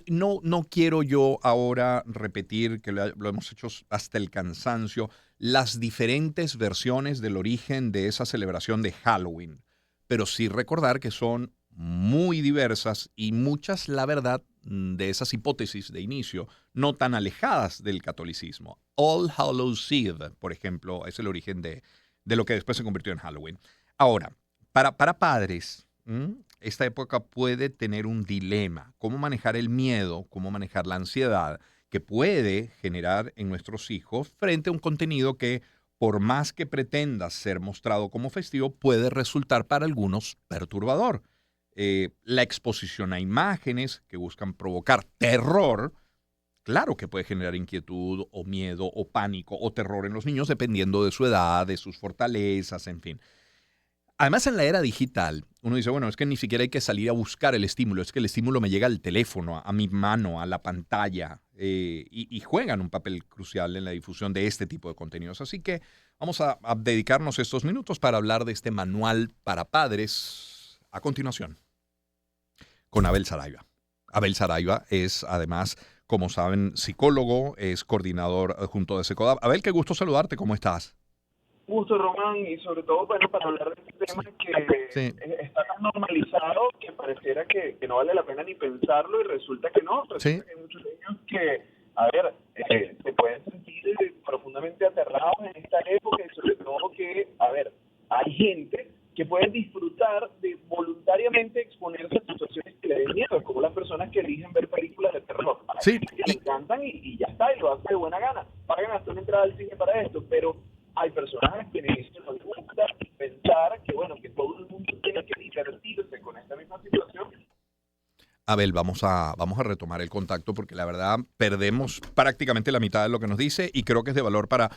no quiero yo ahora repetir, que lo hemos hecho hasta el cansancio, las diferentes versiones del origen de esa celebración de Halloween, pero sí recordar que son muy diversas y muchas, la verdad, de esas hipótesis de inicio, no tan alejadas del catolicismo. All Hallows Eve, por ejemplo, es el origen de lo que después se convirtió en Halloween. Ahora, para padres, esta época puede tener un dilema. ¿Cómo manejar el miedo? ¿Cómo manejar la ansiedad que puede generar en nuestros hijos frente a un contenido que, por más que pretenda ser mostrado como festivo, puede resultar para algunos perturbador? La exposición a imágenes que buscan provocar terror, claro que puede generar inquietud o miedo o pánico o terror en los niños dependiendo de su edad, de sus fortalezas, en fin. Además, en la era digital, uno dice, bueno, es que ni siquiera hay que salir a buscar el estímulo, es que el estímulo me llega al teléfono, a mi mano, a la pantalla, y juegan un papel crucial en la difusión de este tipo de contenidos. Así que vamos a dedicarnos estos minutos para hablar de este manual para padres a continuación con Abel Saraiva. Abel Saraiva es, además, como saben, psicólogo, es coordinador junto de SECODAP. Abel, qué gusto saludarte, ¿cómo estás? Gusto, Román, y sobre todo bueno, para hablar de este tema que Sí, está tan normalizado que pareciera que no vale la pena ni pensarlo y resulta que no, sí. resulta que hay muchos niños que, a ver, se pueden sentir profundamente aterrados en esta época y sobre todo que, a ver, hay gente que puede disfrutar de voluntariamente exponerse a situaciones que le den miedo, como las personas que eligen ver películas de terror. Hay Sí, gente que le encantan y ya está, y lo hace de buena gana. Pagan hasta una entrada al cine para esto, pero hay personas a quienes no les gusta pensar que, bueno, que todo el mundo tiene que divertirse con esta misma situación. Abel, vamos a retomar el contacto porque la verdad perdemos prácticamente la mitad de lo que nos dice y creo que es de valor para,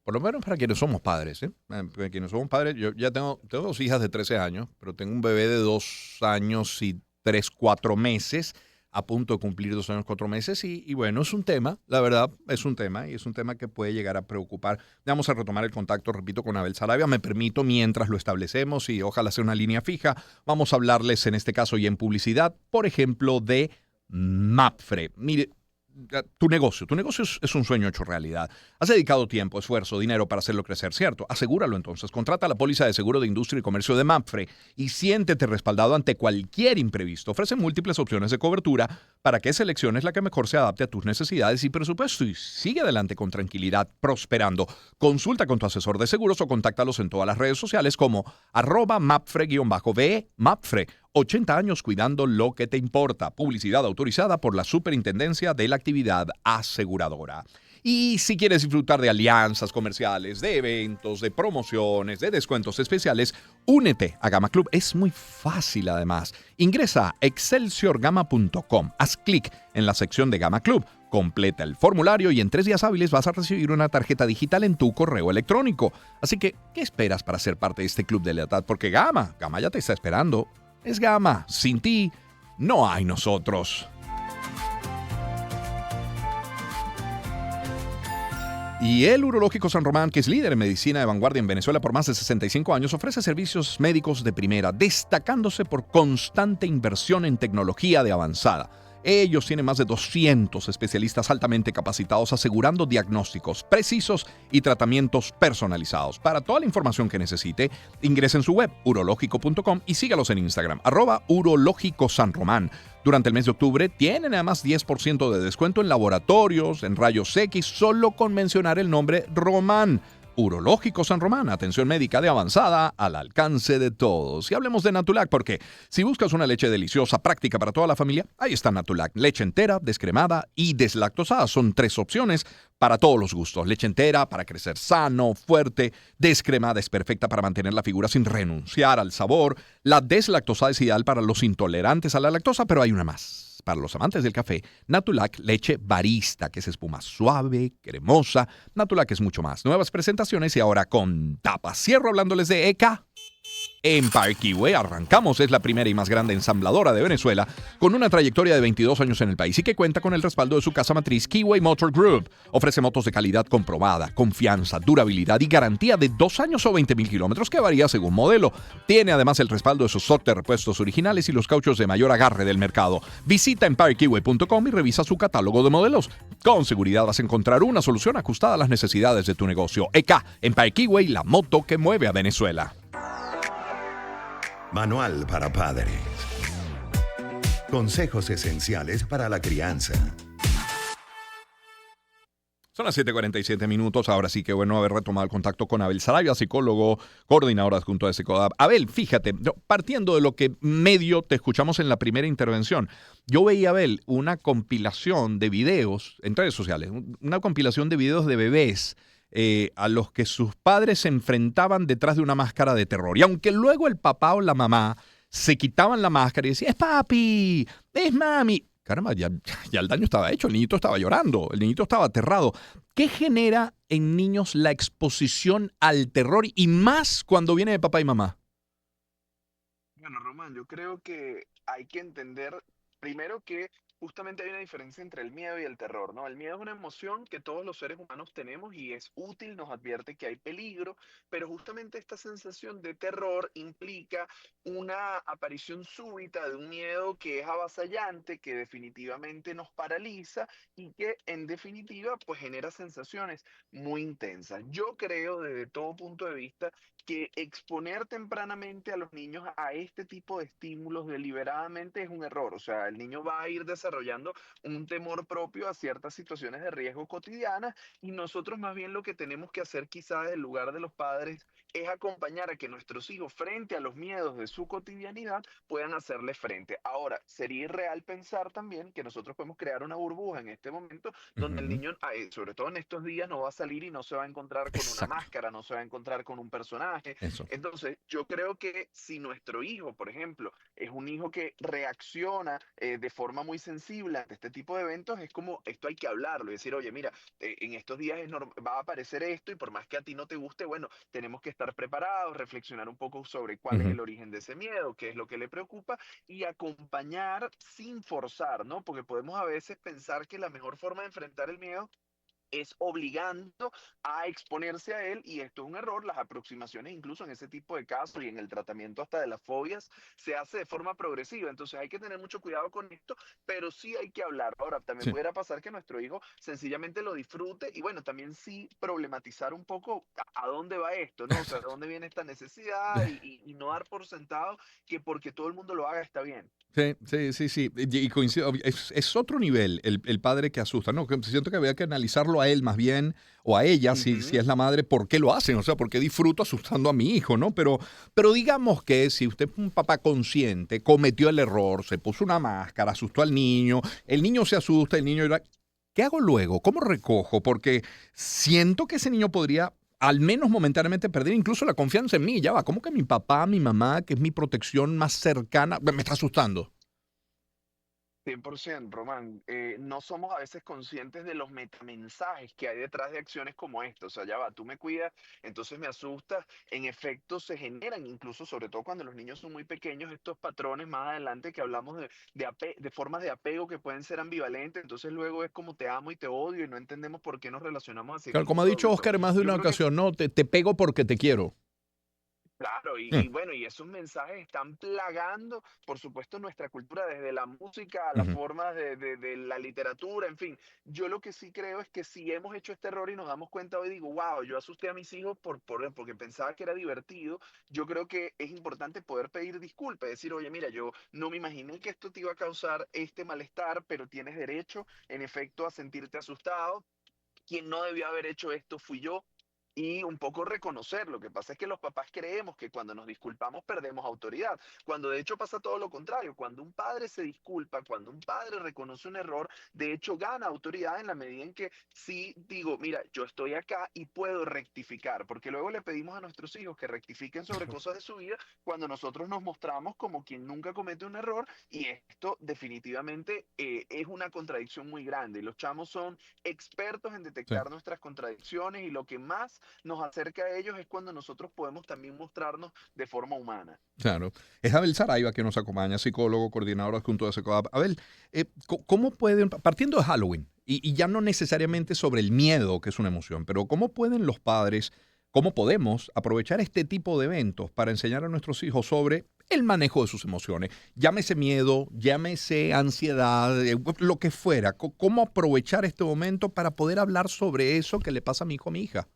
por lo menos para quienes somos padres. Para quienes somos padres, yo ya tengo dos hijas de 13 años, pero tengo un bebé de 2 años y 3, 4 meses, a punto de cumplir 2 años, 4 meses y bueno, es un tema, la verdad, es un tema y es un tema que puede llegar a preocupar. Vamos a retomar el contacto, repito, con Abel Sarabia. Me permito, mientras lo establecemos y ojalá sea una línea fija, vamos a hablarles en este caso y en publicidad, por ejemplo, de Mapfre. Mire, tu negocio es un sueño hecho realidad. Has dedicado tiempo, esfuerzo, dinero para hacerlo crecer, ¿cierto? Asegúralo entonces. Contrata la póliza de seguro de industria y comercio de Mapfre y siéntete respaldado ante cualquier imprevisto. Ofrece múltiples opciones de cobertura para que selecciones la que mejor se adapte a tus necesidades y presupuesto y sigue adelante con tranquilidad, prosperando. Consulta con tu asesor de seguros o contáctalos en todas las redes sociales como @Mapfre_ve, Mapfre. 80 años cuidando lo que te importa. Publicidad autorizada por la Superintendencia de la Actividad Aseguradora. Y si quieres disfrutar de alianzas comerciales, de eventos, de promociones, de descuentos especiales, únete a Gama Club. Es muy fácil además. Ingresa a excelsiorgama.com. Haz clic en la sección de Gama Club. Completa el formulario y en 3 días hábiles vas a recibir una tarjeta digital en tu correo electrónico. Así que, ¿qué esperas para ser parte de este club de lealtad? Porque Gama ya te está esperando. Es Gama. Sin ti, no hay nosotros. Y el Urológico San Román, que es líder en medicina de vanguardia en Venezuela por más de 65 años, ofrece servicios médicos de primera, destacándose por constante inversión en tecnología de avanzada. Ellos tienen más de 200 especialistas altamente capacitados asegurando diagnósticos precisos y tratamientos personalizados. Para toda la información que necesite, ingrese en su web urológico.com y sígalos en Instagram, @urológicosanromán. Durante el mes de octubre tienen además 10% de descuento en laboratorios, en rayos X, solo con mencionar el nombre Román. Urológico San Román, atención médica de avanzada al alcance de todos. Y hablemos de Natulac, porque si buscas una leche deliciosa, práctica para toda la familia, ahí está Natulac. Leche entera, descremada y deslactosada. Son 3 opciones para todos los gustos. Leche entera para crecer sano, fuerte. Descremada es perfecta para mantener la figura sin renunciar al sabor. La deslactosada es ideal para los intolerantes a la lactosa, pero hay una más. Para los amantes del café, Natulac leche barista, que es espuma suave, cremosa. Natulac es mucho más. Nuevas presentaciones y ahora con tapa. Cierro hablándoles de ECA. En Parkway arrancamos, es la primera y más grande ensambladora de Venezuela, con una trayectoria de 22 años en el país y que cuenta con el respaldo de su casa matriz Keyway Motor Group. Ofrece motos de calidad comprobada, confianza, durabilidad y garantía de 2 años o 20,000 kilómetros que varía según modelo. Tiene además el respaldo de sus stock de repuestos originales y los cauchos de mayor agarre del mercado. Visita en parkway.com y revisa su catálogo de modelos. Con seguridad vas a encontrar una solución ajustada a las necesidades de tu negocio. EK, en Parkway, la moto que mueve a Venezuela. Manual para padres. Consejos esenciales para la crianza. Son las 7:47 minutos. Ahora sí que bueno haber retomado el contacto con Abel Sarabia, psicólogo, coordinador adjunto de Secodap. Abel, fíjate, partiendo de lo que medio te escuchamos en la primera intervención, yo veía, Abel, una compilación de videos en redes sociales, una compilación de videos de bebés a los que sus padres se enfrentaban detrás de una máscara de terror. Y aunque luego el papá o la mamá se quitaban la máscara y decían, es papi, es mami. Caramba, ya el daño estaba hecho, el niñito estaba llorando, el niñito estaba aterrado. ¿Qué genera en niños la exposición al terror y más cuando viene de papá y mamá? Bueno, Román, yo creo que hay que entender primero que justamente hay una diferencia entre el miedo y el terror, ¿no? El miedo es una emoción que todos los seres humanos tenemos y es útil, nos advierte que hay peligro, pero justamente esta sensación de terror implica una aparición súbita de un miedo que es avasallante, que definitivamente nos paraliza y que en definitiva pues genera sensaciones muy intensas. Yo creo desde todo punto de vista que exponer tempranamente a los niños a este tipo de estímulos deliberadamente es un error. O sea, el niño va a ir desarrollando un temor propio a ciertas situaciones de riesgo cotidianas y nosotros más bien lo que tenemos que hacer quizás en lugar de los padres es acompañar a que nuestros hijos frente a los miedos de su cotidianidad puedan hacerle frente. Ahora, sería irreal pensar también que nosotros podemos crear una burbuja en este momento donde el Ujú. niño, sobre todo en estos días, no va a salir y no se va a encontrar con una Exacto, máscara, no se va a encontrar con un personaje. eso. Entonces, yo creo que si nuestro hijo, por ejemplo, es un hijo que reacciona de forma muy sensible ante este tipo de eventos, es como esto hay que hablarlo y decir, oye, mira, en estos días va a aparecer esto y por más que a ti no te guste, bueno, tenemos que estar preparados, reflexionar un poco sobre cuál es Ujú. el origen de ese miedo, qué es lo que le preocupa y acompañar sin forzar, ¿no? Porque podemos a veces pensar que la mejor forma de enfrentar el miedo es obligando a exponerse a él y esto es un error. Las aproximaciones incluso en ese tipo de casos y en el tratamiento hasta de las fobias se hace de forma progresiva, entonces hay que tener mucho cuidado con esto, pero sí hay que hablar. Ahora, también Sí. pudiera pasar que nuestro hijo sencillamente lo disfrute y bueno, también sí problematizar un poco a dónde va esto, ¿no? O sea, de Exacto. dónde viene esta necesidad y no dar por sentado que porque todo el mundo lo haga está bien. Sí, sí, sí, sí. Y coincido, es otro nivel el padre que asusta, ¿no? Que siento que había que analizarlo a él más bien, o a ella, si Ujú. es la madre, ¿por qué lo hacen? O sea, ¿por qué disfruto asustando a mi hijo, ¿no? Pero digamos que si usted es un papá consciente, cometió el error, se puso una máscara, asustó al niño, el niño se asusta, el niño llora, ¿qué hago luego? ¿Cómo recojo? Porque siento que ese niño podría al menos momentáneamente perder incluso la confianza en mí. Ya va, ¿cómo que mi papá, mi mamá, que es mi protección más cercana, me está asustando? 100%, Román. No somos a veces conscientes de los metamensajes que hay detrás de acciones como esta. O sea, ya va, tú me cuidas, entonces me asustas. En efecto, se generan, incluso sobre todo cuando los niños son muy pequeños, estos patrones más adelante que hablamos de formas de apego que pueden ser ambivalentes. Entonces luego es como te amo y te odio y no entendemos por qué nos relacionamos así Claro, con como un ha dicho adulto. Oscar en más de Yo una creo que ocasión, no, te pego porque te quiero. claro, Mm, y bueno, y esos mensajes están plagando, por supuesto, nuestra cultura, desde la música a las ujú. formas de la literatura, en fin. Yo lo que sí creo es que si hemos hecho este error y nos damos cuenta hoy, digo, wow, yo asusté a mis hijos porque pensaba que era divertido, yo creo que es importante poder pedir disculpas, decir, oye, mira, yo no me imaginé que esto te iba a causar este malestar, pero tienes derecho, en efecto, a sentirte asustado. Quien no debió haber hecho esto fui yo. Y un poco reconocer, lo que pasa es que los papás creemos que cuando nos disculpamos perdemos autoridad, cuando de hecho pasa todo lo contrario, cuando un padre se disculpa, cuando un padre reconoce un error, de hecho gana autoridad en la medida en que sí digo, mira, yo estoy acá y puedo rectificar, porque luego le pedimos a nuestros hijos que rectifiquen sobre cosas de su vida cuando nosotros nos mostramos como quien nunca comete un error y esto definitivamente es una contradicción muy grande. Los chamos son expertos en Sí. detectar nuestras contradicciones y lo que más nos acerca a ellos es cuando nosotros podemos también mostrarnos de forma humana. Claro. Es Abel Saraiva que nos acompaña, psicólogo, coordinador adjunto de SECOAP. Abel, ¿cómo pueden, partiendo de Halloween, y ya no necesariamente sobre el miedo, que es una emoción, pero cómo pueden los padres, cómo podemos aprovechar este tipo de eventos para enseñar a nuestros hijos sobre el manejo de sus emociones? Llámese miedo, llámese ansiedad, lo que fuera. ¿Cómo aprovechar este momento para poder hablar sobre eso que le pasa a mi hijo, a mi hija?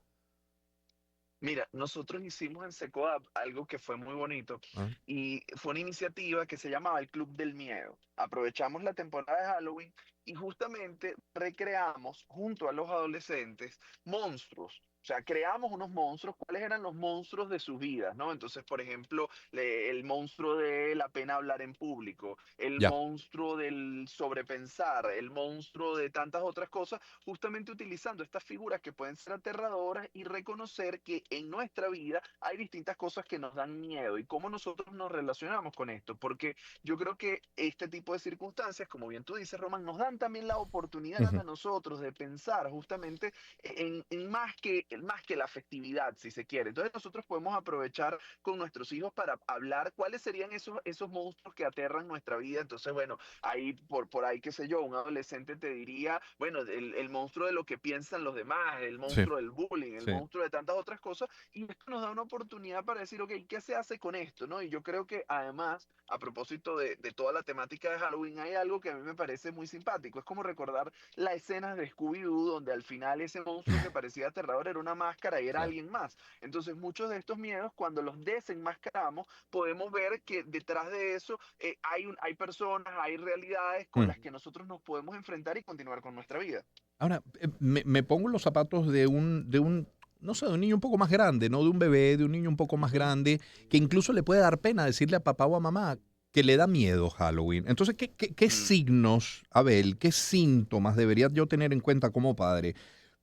Mira, nosotros hicimos en Secoap algo que fue muy bonito Ah, y fue una iniciativa que se llamaba el Club del Miedo. Aprovechamos la temporada de Halloween y justamente recreamos junto a los adolescentes monstruos. O sea, creamos unos monstruos. ¿Cuáles eran los monstruos de sus vidas, no? Entonces, por ejemplo, el monstruo de la pena hablar en público, el ya. monstruo del sobrepensar, el monstruo de tantas otras cosas, justamente utilizando estas figuras que pueden ser aterradoras y reconocer que en nuestra vida hay distintas cosas que nos dan miedo y cómo nosotros nos relacionamos con esto, porque yo creo que este tipo de circunstancias, como bien tú dices, Román, nos dan también la oportunidad Ujú, a nosotros de pensar justamente en más que la festividad, si se quiere. Entonces nosotros podemos aprovechar con nuestros hijos para hablar cuáles serían esos monstruos que aterran nuestra vida. Entonces, bueno, ahí por ahí, qué sé yo, un adolescente te diría, bueno, el monstruo de lo que piensan los demás, el sí, monstruo del bullying, el sí. monstruo de tantas otras cosas, y esto nos da una oportunidad para decir, ok, ¿qué se hace con esto? ¿No? Y yo creo que además, a propósito de toda la temática de Halloween, hay algo que a mí me parece muy simpático, es como recordar las escenas de Scooby-Doo, donde al final ese monstruo que parecía aterrador era una máscara y era Claro. alguien más. Entonces, muchos de estos miedos, cuando los desenmascaramos, podemos ver que detrás de eso hay personas, hay realidades con Mm. las que nosotros nos podemos enfrentar y continuar con nuestra vida. Ahora, me pongo en los zapatos no sé, de un niño un poco más grande, ¿no? De un bebé, de un niño un poco más Ujú. grande, que incluso le puede dar pena decirle a papá o a mamá que le da miedo Halloween. Entonces, ¿qué Mm. signos, Abel, qué síntomas debería yo tener en cuenta como padre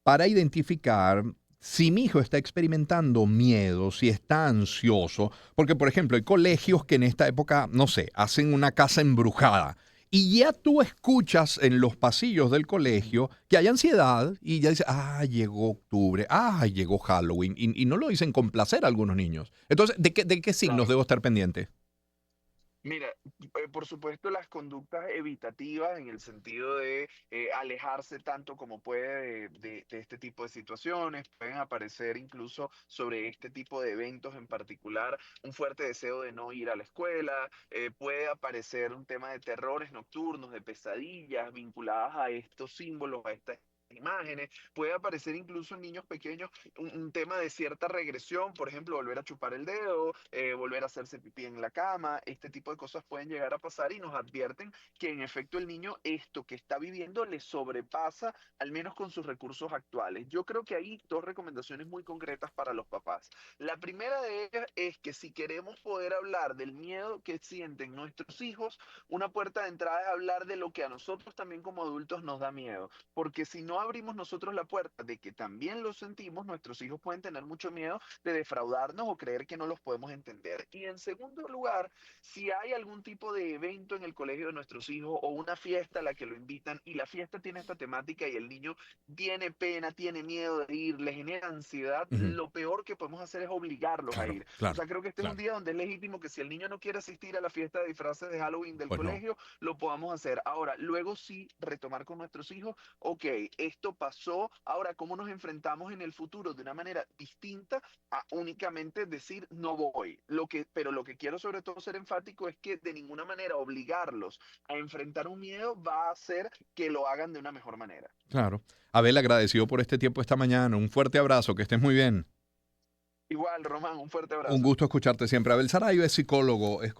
para identificar si mi hijo está experimentando miedo, si está ansioso? Porque, por ejemplo, hay colegios que en esta época, no sé, hacen una casa embrujada. Y ya tú escuchas en los pasillos del colegio que hay ansiedad y ya dice, ah, llegó octubre, ah, llegó Halloween. Y no lo dicen con placer algunos niños. Entonces, ¿de qué signos Claro. debo estar pendiente? Mira, por supuesto las conductas evitativas en el sentido de alejarse tanto como puede de este tipo de situaciones, pueden aparecer incluso sobre este tipo de eventos en particular un fuerte deseo de no ir a la escuela, puede aparecer un tema de terrores nocturnos, de pesadillas vinculadas a estos símbolos, a estas imágenes, puede aparecer incluso en niños pequeños un tema de cierta regresión, por ejemplo, volver a chupar el dedo, volver a hacerse pipí en la cama, este tipo de cosas pueden llegar a pasar y nos advierten que en efecto el niño esto que está viviendo le sobrepasa, al menos con sus recursos actuales. Yo creo que hay dos recomendaciones muy concretas para los papás. La primera de ellas es que si queremos poder hablar del miedo que sienten nuestros hijos, una puerta de entrada es hablar de lo que a nosotros también como adultos nos da miedo, porque si no abrimos nosotros la puerta de que también lo sentimos, nuestros hijos pueden tener mucho miedo de defraudarnos o creer que no los podemos entender. Y en segundo lugar, si hay algún tipo de evento en el colegio de nuestros hijos o una fiesta a la que lo invitan y la fiesta tiene esta temática y el niño tiene pena, tiene miedo de ir, le genera ansiedad, Ujú. lo peor que podemos hacer es obligarlos a Claro, ir. O claro, sea, creo que este es un claro. día donde es legítimo que si el niño no quiere asistir a la fiesta de disfraces de Halloween del Pues no. colegio, lo podamos hacer. Ahora, luego sí retomar con nuestros hijos, ok, esto pasó, ahora cómo nos enfrentamos en el futuro de una manera distinta a únicamente decir no voy. Pero lo que quiero sobre todo ser enfático es que de ninguna manera obligarlos a enfrentar un miedo va a hacer que lo hagan de una mejor manera. Claro. Abel, agradecido por este tiempo esta mañana. Un fuerte abrazo, que estés muy bien. Igual, Román, un fuerte Un abrazo. gusto escucharte siempre. Abel Saraiva es psicólogo, es